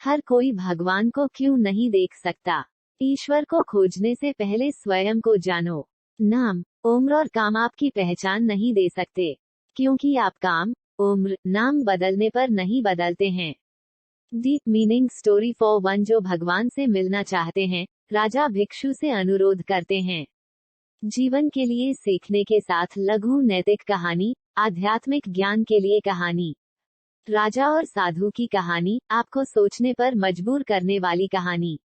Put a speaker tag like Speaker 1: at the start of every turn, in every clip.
Speaker 1: हर कोई भगवान को क्यों नहीं देख सकता? ईश्वर को खोजने से पहले स्वयं को जानो। नाम, उम्र और काम आपकी पहचान नहीं दे सकते, क्योंकि आप काम, उम्र, नाम बदलने पर नहीं बदलते हैं। Deep meaning story for one. जो भगवान से मिलना चाहते हैं, राजा भिक्षु से अनुरोध करते हैं। जीवन के लिए सीखने के साथ लघु नैतिक कहानी, आध्यात्मिक ज्ञान के लिए कहानी। राजा और साधु की कहानी, आपको सोचने पर मजबूर करने वाली कहानी।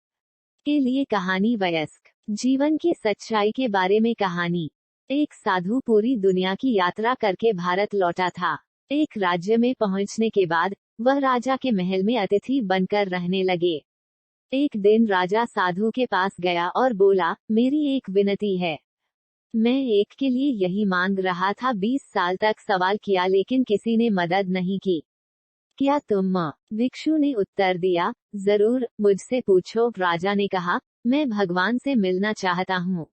Speaker 1: के लिए कहानी, वयस्क जीवन की सच्चाई के बारे में कहानी। एक साधु पूरी दुनिया की यात्रा करके भारत लौटा था। एक राज्य में पहुंचने के बाद वह राजा के महल में अतिथि बनकर रहने लगे। एक दिन राजा साधु के पास गया और बोला, मेरी एक विनती है। मैं एक के लिए यही मांग रहा था। 20 साल तक सवाल किया लेकिन किसी ने मदद नहीं की। क्या तुम? भिक्षु ने उत्तर दिया, जरूर, मुझसे पूछो। राजा ने कहा, मैं भगवान से मिलना चाहता हूँ।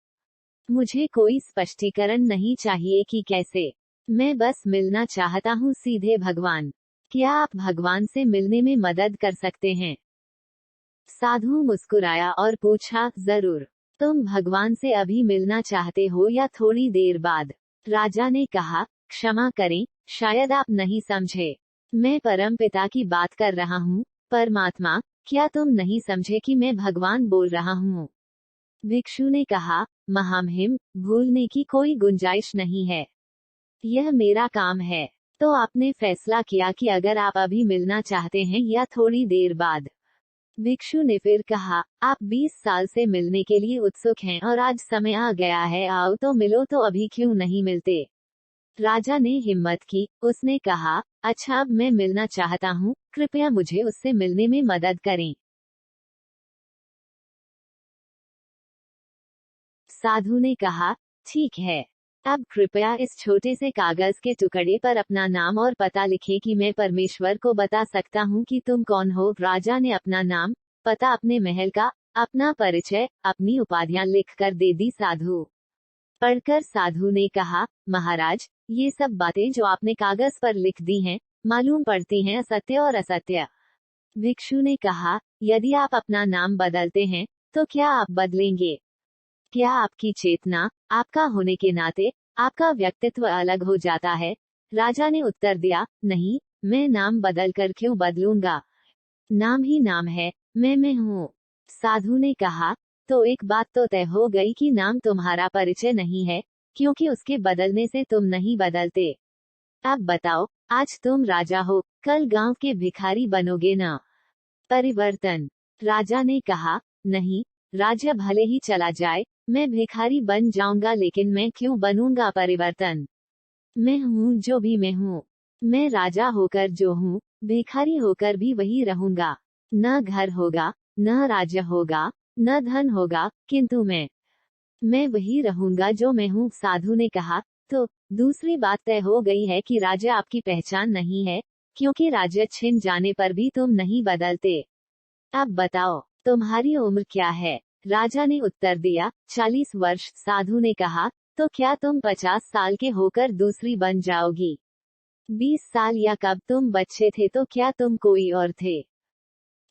Speaker 1: मुझे कोई स्पष्टीकरण नहीं चाहिए कि कैसे। मैं बस मिलना चाहता हूँ सीधे भगवान। क्या आप भगवान से मिलने में मदद कर सकते हैं? साधु मुस्कुराया और पूछा, जरूर। तुम भगवान से अभी मिलना चाहते हो या थोड़ी देर बाद? राजा ने कहा, क्षमा करें, शायद आप नहीं समझे। मैं परमपिता की बात कर रहा हूँ, परमात्मा। क्या तुम नहीं समझे कि मैं भगवान बोल रहा हूँ? भिक्षु ने कहा, महामहिम, भूलने की कोई गुंजाइश नहीं है। यह मेरा काम है। तो आपने फैसला किया कि अगर आप अभी मिलना चाहते हैं या थोड़ी देर बाद? भिक्षु ने फिर कहा, आप 20 साल से मिलने के लिए उत्सुक हैं और आज समय आ गया है, आओ तो मिलो। तो अभी क्यों नहीं मिलते? राजा ने हिम्मत की। उसने कहा, अच्छा, अब मैं मिलना चाहता हूँ, कृपया मुझे उससे मिलने में मदद करें। साधु ने कहा, ठीक है। अब कृपया इस छोटे से कागज के टुकड़े पर अपना नाम और पता लिखें कि मैं परमेश्वर को बता सकता हूँ कि तुम कौन हो। राजा ने अपना नाम, पता, अपने महल का, अपना परिचय, अपनी उपाधियां लिखकर दे दी साधु। पढ़कर साधु ने कहा, महाराज, ये सब बातें जो आपने कागज पर लिख दी हैं, मालूम पड़ती हैं असत्य और असत्य। भिक्षु ने कहा, यदि आप अपना नाम बदलते हैं, तो क्या आप बदलेंगे? क्या आपकी चेतना, आपका होने के नाते, आपका व्यक्तित्व अलग हो जाता है? राजा ने उत्तर दिया, नहीं, मैं नाम बदलकर क्यों बदलूंगा? नाम ही नाम है, मैं हूँ। साधु ने कहा, तो एक बात तो तय हो गई कि नाम तुम्हारा परिचय नहीं है, क्योंकि उसके बदलने से तुम नहीं बदलते। अब बताओ, आज तुम राजा हो, कल गांव के भिखारी बनोगे ना? परिवर्तन। राजा ने कहा, नहीं, राज्य भले ही चला जाए, मैं भिखारी बन जाऊंगा, लेकिन मैं क्यों बनूंगा परिवर्तन? मैं हूँ जो भी मैं हूँ। मैं राजा होकर जो हूँ, भिखारी होकर भी वही रहूंगा। न घर होगा, न राज्य होगा, न धन होगा, किंतु मैं वही रहूंगा जो मैं हूँ। साधु ने कहा, तो दूसरी बात तय हो गई है कि राज्य आपकी पहचान नहीं है, क्योंकि राज्य छिन जाने पर भी तुम नहीं बदलते। अब बताओ, तुम्हारी उम्र क्या है? राजा ने उत्तर दिया, 40 वर्ष। साधु ने कहा, तो क्या तुम 50 साल के होकर दूसरी बन जाओगी? 20 साल या कब तुम बच्चे थे तो क्या तुम कोई और थे?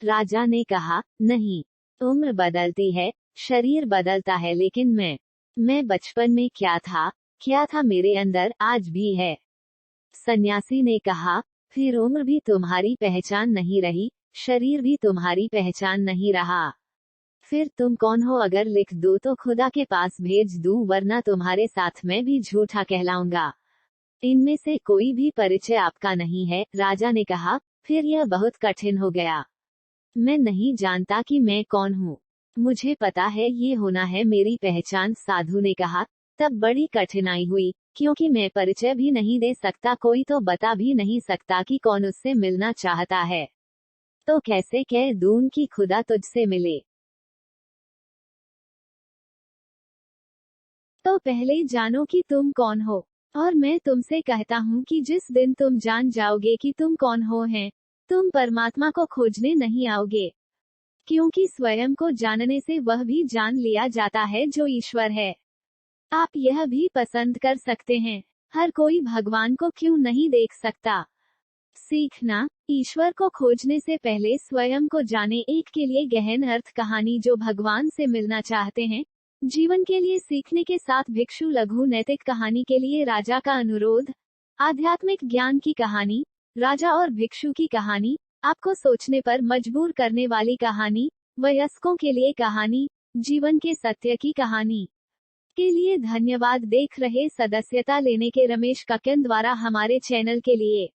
Speaker 1: राजा ने कहा, नहीं, उम्र बदलती है, शरीर बदलता है, लेकिन मैं बचपन में क्या था मेरे अंदर आज भी है। सन्यासी ने कहा, फिर उम्र भी तुम्हारी पहचान नहीं रही, शरीर भी तुम्हारी पहचान नहीं रहा। फिर तुम कौन हो? अगर लिख दो तो खुदा के पास भेज दूं, वरना तुम्हारे साथ मैं भी झूठा कहलाऊंगा। इनमें से कोई भी परिचय आपका नहीं है। राजा ने कहा, फिर यह बहुत कठिन हो गया। मैं नहीं जानता कि मैं कौन हूँ। मुझे पता है ये होना है मेरी पहचान। साधु ने कहा, तब बड़ी कठिनाई हुई, क्योंकि मैं परिचय भी नहीं दे सकता, कोई तो बता भी नहीं सकता कि कौन उससे मिलना चाहता है। तो कैसे कह दूं कि खुदा तुझसे मिले? तो पहले जानो कि तुम कौन हो। और मैं तुमसे कहता हूँ कि जिस दिन तुम जान जाओगे कि तुम कौन हो हैं, तुम परमात्मा को खोजने नहीं आओगे, क्योंकि स्वयं को जानने से वह भी जान लिया जाता है जो ईश्वर है। आप यह भी पसंद कर सकते हैं, हर कोई भगवान को क्यों नहीं देख सकता? सीखना। ईश्वर को खोजने से पहले स्वयं को जाने। एक के लिए गहन अर्थ कहानी जो भगवान से मिलना चाहते हैं। जीवन के लिए सीखने के साथ भिक्षु लघु नैतिक कहानी के लिए राजा का अनुरोध। आध्यात्मिक ज्ञान की कहानी, राजा और भिक्षु की कहानी, आपको सोचने पर मजबूर करने वाली कहानी। वयस्कों के लिए कहानी, जीवन के सत्य की कहानी। के लिए धन्यवाद। देख रहे सदस्यता लेने के रमेश कक्कन द्वारा हमारे चैनल के लिए